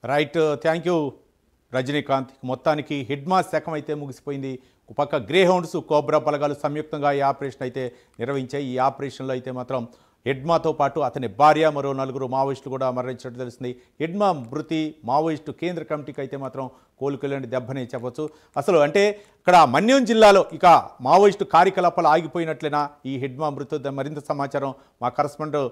Right, thank you Rajinikanth. మొత్తానికి హిడ్మా శకం అయితే ముగిసిపోయింది. ఒక పక్క గ్రే హౌండ్స్, కోబ్రా బలగాలు సంయుక్తంగా ఈ ఆపరేషన్ అయితే నిర్వహించాయి. ఈ ఆపరేషన్లో అయితే మాత్రం హిడ్మాతో పాటు అతని భార్య, మరో 4 మావోయిస్టులు కూడా మరణించినట్టు తెలుస్తుంది. హిడ్మా మృతి మావోయిస్టు కేంద్ర కమిటీకి అయితే మాత్రం కోలుకోలేని దెబ్బనే చెప్పొచ్చు. అసలు అంటే ఇక్కడ మన్యం జిల్లాలో ఇక మావోయిస్టు కార్యకలాపాలు ఆగిపోయినట్లేనా ఈ హిడ్మా మృతి? మరింత సమాచారం మా కరస్పాండెంట్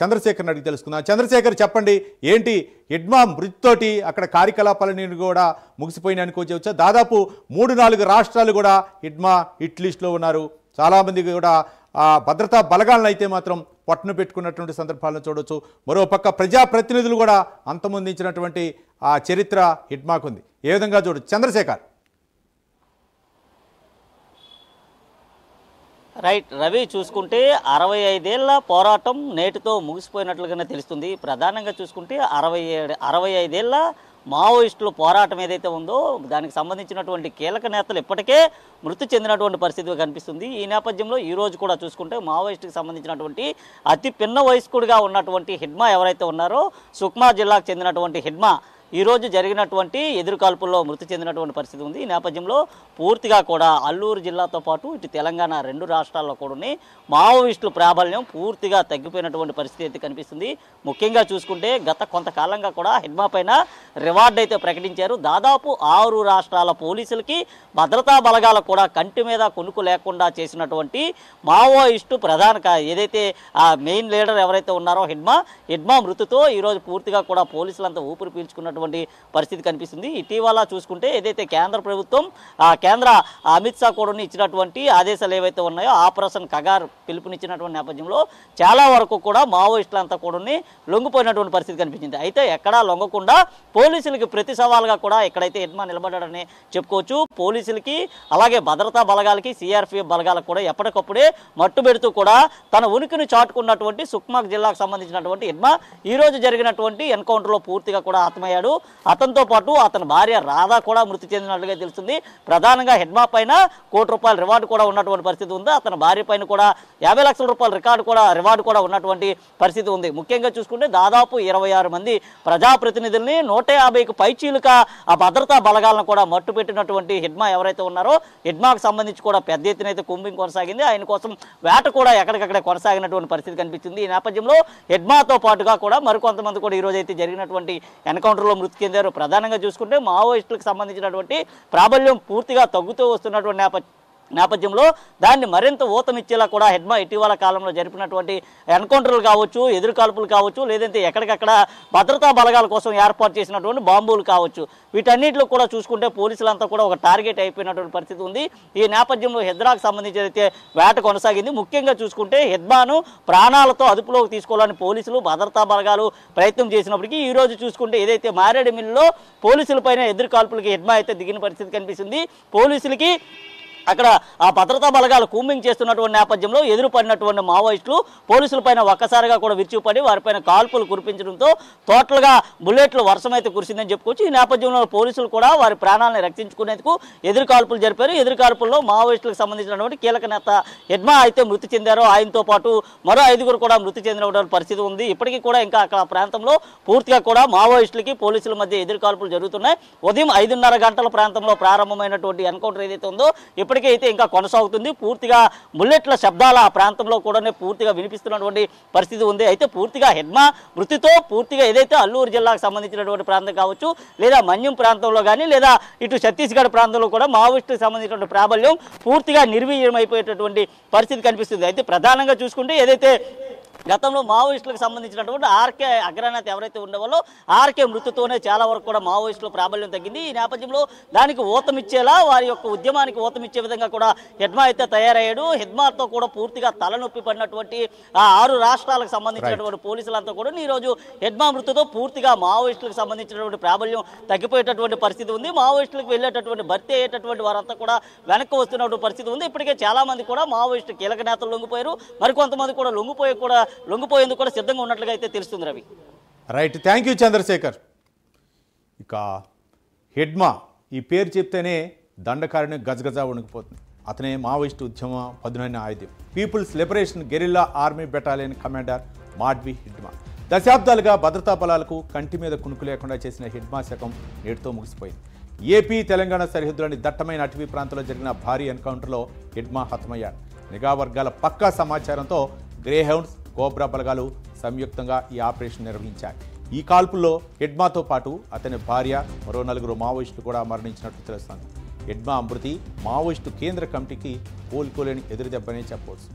చంద్రశేఖర్ని అడిగి తెలుసుకుందాం. చంద్రశేఖర్, చెప్పండి, ఏంటి హిడ్మా మృతితోటి అక్కడ కార్యకలాపాలని కూడా ముగిసిపోయినా అనుకోవచ్చా? దాదాపు 3-4 రాష్ట్రాలు కూడా హిడ్మా హిట్ లిస్టులో ఉన్నారు. చాలామంది కూడా భద్రతా బలగాలను అయితే మాత్రం పట్టును పెట్టుకున్నటువంటి సందర్భాలను చూడవచ్చు. మరోపక్క ప్రజాప్రతినిధులు కూడా అంతమొందించినటువంటి ఆ చరిత్ర హిడ్మాకుంది. ఏ విధంగా చూడొచ్చు చంద్రశేఖర్? రైట్ రవి, చూసుకుంటే 65 ఏళ్ల పోరాటం నేటితో ముగిసిపోయినట్లుగానే తెలుస్తుంది. ప్రధానంగా చూసుకుంటే 65 ఏళ్ల మావోయిస్టుల పోరాటం ఏదైతే ఉందో దానికి సంబంధించినటువంటి కీలక నేతలు ఇప్పటికే మృతి చెందినటువంటి పరిస్థితి కనిపిస్తుంది. ఈ నేపథ్యంలో ఈ రోజు కూడా చూసుకుంటే మావోయిస్టుకి సంబంధించినటువంటి అతి పిన్న వయస్కుడిగా ఉన్నటువంటి హిడ్మా ఎవరైతే ఉన్నారో, సుక్మా జిల్లాకు చెందినటువంటి హిడ్మా ఈరోజు జరిగినటువంటి ఎదురుకాల్పుల్లో మృతి చెందినటువంటి పరిస్థితి ఉంది. ఈ నేపథ్యంలో పూర్తిగా కూడా అల్లూరు జిల్లాతో పాటు ఇటు తెలంగాణ 2 రాష్ట్రాల్లో కూడా మావోయిస్టుల ప్రాబల్యం పూర్తిగా తగ్గిపోయినటువంటి పరిస్థితి అయితే కనిపిస్తుంది. ముఖ్యంగా చూసుకుంటే గత కొంతకాలంగా కూడా హిడ్మా పైన రివార్డు అయితే ప్రకటించారు. దాదాపు 6 రాష్ట్రాల పోలీసులకి, భద్రతా బలగాలకు కూడా కంటి మీద కొనుక్కు లేకుండా చేసినటువంటి మావోయిస్టు ఏదైతే ఆ మెయిన్ లీడర్ ఎవరైతే ఉన్నారో హిడ్మా మృతితో ఈరోజు పూర్తిగా కూడా పోలీసులంతా ఊపిరి పీల్చుకున్నటువంటి పరిస్థితి కనిపిస్తుంది. ఇటీవల చూసుకుంటే ఏదైతే కేంద్ర ప్రభుత్వం కేంద్ర అమిత్ షా కూడా ఇచ్చినటువంటి ఆదేశాలు ఏవైతే ఉన్నాయో ఆపరేషన్ కగార్ పిలుపునిచ్చినటువంటి నేపథ్యంలో చాలా వరకు కూడా మావోయిస్టులంతా కూడా లొంగిపోయినటువంటి పరిస్థితి కనిపించింది. అయితే ఎక్కడా లొంగకుండా పోలీసులకి ప్రతి సవాల్గా కూడా ఎక్కడైతే హిడ్మా నిలబడ్డాడని చెప్పుకోవచ్చు. పోలీసులకి అలాగే భద్రతా బలగాలకి, సిఆర్పిఎఫ్ బలగాలకు కూడా ఎప్పటికప్పుడే మట్టు పెడుతూ కూడా తన ఉనికిని చాటుకున్నటువంటి సుక్మా జిల్లాకు సంబంధించినటువంటి హిడ్మా ఈ రోజు జరిగినటువంటి ఎన్కౌంటర్లో పూర్తిగా కూడా హతమయ్యాడు. అతనితో పాటు అతని భార్య రాధా కూడా మృతి చెందినట్లుగా తెలుస్తుంది. ప్రధానంగా హిడ్మా పైన ₹1 కోటి రివార్డు కూడా ఉన్నటువంటి పరిస్థితి ఉంది. అతని భార్య పైన కూడా ₹50 లక్షల రివార్డు కూడా ఉన్నటువంటి పరిస్థితి ఉంది. ముఖ్యంగా చూసుకుంటే దాదాపు 26 మంది ప్రజాప్రతినిధుల్ని 150కి పైచీలుక ఆ భద్రతా బలగాలను కూడా మట్టు పెట్టినటువంటి హిడ్మా ఎవరైతే ఉన్నారో హిడ్మాకు సంబంధించి కూడా పెద్ద ఎత్తున అయితే కూంబింగ్ కొనసాగింది. ఆయన కోసం వేట కూడా ఎక్కడికక్కడే కొనసాగినటువంటి పరిస్థితి కనిపించింది. ఈ నేపథ్యంలో హిడ్మాతో పాటుగా కూడా మరికొంతమంది కూడా ఈ రోజు అయితే జరిగినటువంటి ఎన్కౌంటర్లో మృతి చెందారు. ప్రధానంగా చూసుకుంటే మావోయిస్టులకు సంబంధించినటువంటి ప్రాబల్యం పూర్తిగా తగ్గుతూ వస్తున్నటువంటి నేపథ్యంలో దాన్ని మరింత ఊతమిచ్చేలా కూడా హిడ్మా ఇటీవల కాలంలో జరిపినటువంటి ఎన్కౌంటర్లు కావచ్చు, ఎదురుకాల్పులు కావచ్చు, లేదంటే ఎక్కడికక్కడ భద్రతా బలగాల కోసం ఏర్పాటు చేసినటువంటి బాంబులు కావచ్చు, వీటన్నిటిలో కూడా చూసుకుంటే పోలీసులంతా కూడా ఒక టార్గెట్ అయిపోయినటువంటి పరిస్థితి ఉంది. ఈ నేపథ్యంలో హిడ్మాకు సంబంధించి అయితే వేట కొనసాగింది. ముఖ్యంగా చూసుకుంటే హిడ్మాను ప్రాణాలతో అదుపులోకి తీసుకోవాలని పోలీసులు, భద్రతా బలగాలు ప్రయత్నం చేసినప్పటికీ ఈ రోజు చూసుకుంటే ఏదైతే మారేడుమిల్లిలో పోలీసులపైన ఎదురుకాల్పులకి హిడ్మా అయితే దిగిన పరిస్థితి కనిపిస్తుంది. పోలీసులకి అక్కడ ఆ భద్రతా బలగాలు కూంబింగ్ చేస్తున్నటువంటి నేపథ్యంలో ఎదురుపడినటువంటి మావోయిస్టులు పోలీసులపైన ఒక్కసారిగా కూడా విరుచుకుపడి వారిపైన కాల్పులు కురిపించడంతో టోటల్గా బుల్లెట్లు వర్షం అయితే కురిసిందని చెప్పుకోవచ్చు. ఈ నేపథ్యంలో పోలీసులు కూడా వారి ప్రాణాలను రక్షించుకునేందుకు ఎదురు కాల్పులు జరిపారు. ఎదురు కాల్పుల్లో మావోయిస్టులకు సంబంధించినటువంటి కీలక నేత హిడ్మా అయితే మృతి చెందారు. ఆయనతో పాటు మరో 5 కూడా మృతి చెందినటువంటి పరిస్థితి ఉంది. ఇప్పటికీ కూడా ఇంకా అక్కడ ప్రాంతంలో పూర్తిగా కూడా మావోయిస్టులకి పోలీసుల మధ్య ఎదురు కాల్పులు జరుగుతున్నాయి. ఉదయం 5:30 గంటల ప్రాంతంలో ప్రారంభమైనటువంటి ఎన్కౌంటర్ ఏదైతే ఉందో అయితే ఇంకా కొనసాగుతుంది. పూర్తిగా బుల్లెట్ల శబ్దాల ఆ ప్రాంతంలో కూడా పూర్తిగా వినిపిస్తున్నటువంటి పరిస్థితి ఉంది. అయితే పూర్తిగా హిడ్మా మృతితో పూర్తిగా ఏదైతే అల్లూరు జిల్లాకు సంబంధించినటువంటి ప్రాంతం కావచ్చు, లేదా మన్యం ప్రాంతంలో కానీ, లేదా ఇటు ఛత్తీస్గఢ్ ప్రాంతంలో కూడా మావోయిస్టులకు సంబంధించినటువంటి ప్రాబల్యం పూర్తిగా నిర్వీర్యమైపోయేటటువంటి పరిస్థితి కనిపిస్తుంది. అయితే ప్రధానంగా చూసుకుంటే ఏదైతే గతంలో మావోయిస్టులకు సంబంధించినటువంటి ఆర్కే అగ్రనేత ఎవరైతే ఉండేవాళ్ళో ఆర్కే మృతితోనే చాలా వరకు కూడా మావోయిస్టుల ప్రాబల్యం తగ్గింది. ఈ నేపథ్యంలో దానికి ఊతమిచ్చేలా, వారి యొక్క ఉద్యమానికి ఊతమిచ్చే విధంగా కూడా హిడ్మా అయితే తయారయ్యాడు. హిడ్మాతో కూడా పూర్తిగా తలనొప్పి పడినటువంటి ఆ 6 రాష్ట్రాలకు సంబంధించినటువంటి పోలీసులంతా కూడా ఈరోజు హిడ్మా మృతితో పూర్తిగా మావోయిస్టులకు సంబంధించినటువంటి ప్రాబల్యం తగ్గిపోయేటటువంటి పరిస్థితి ఉంది. మావోయిస్టులకు వెళ్ళేటటువంటి భర్తీ అయ్యేటటువంటి వారంతా కూడా వెనక్కి వస్తున్నటువంటి పరిస్థితి ఉంది. ఇప్పటికే చాలా మంది కూడా మావోయిస్టు కీలక నేతలు లొంగిపోయారు. మరికొంతమంది కూడా లొంగిపోయేందుకు కూడా సిద్ధంగా ఉన్నట్లుగా అయితే తెలుస్తుంది. Ravi, right, thank you Chandrashekar. ఇక హిడ్మా ఈ పేరు చెప్తేనే దండకారిని గజగజ వణికిపోతుంది. అతనే మావోయిస్టు ఉద్యమ పదునైన ఆయుధం. People's liberation guerrilla army battalion commander Madvi Hidma. దశాబ్దాలుగా భద్రతా బలాలకు కంటి మీద కునుకు లేకుండా చేసిన హిడ్మా శకం నేటితో ముగిసిపోయింది. ఏపీ తెలంగాణ సరిహద్దులోని దట్టమైన అటవీ ప్రాంతంలో జరిగిన భారీ ఎన్కౌంటర్లో హిడ్మా హతమయ్యాడు. నిఘా వర్గాల పక్కా సమాచారంతో గ్రేహౌండ్స్, కోబ్రా బలగాలు సంయుక్తంగా ఈ ఆపరేషన్ నిర్వహించాయి. ఈ కాల్పుల్లో హిడ్మాతో పాటు అతని భార్య, మరో 4 మావోయిస్టులు కూడా మరణించినట్లు తెలుస్తోంది. హిడ్మా మృతి మావోయిస్టు కేంద్ర కమిటీకి కోలుకోలేని ఎదురుదెబ్బనే చెప్పవచ్చు.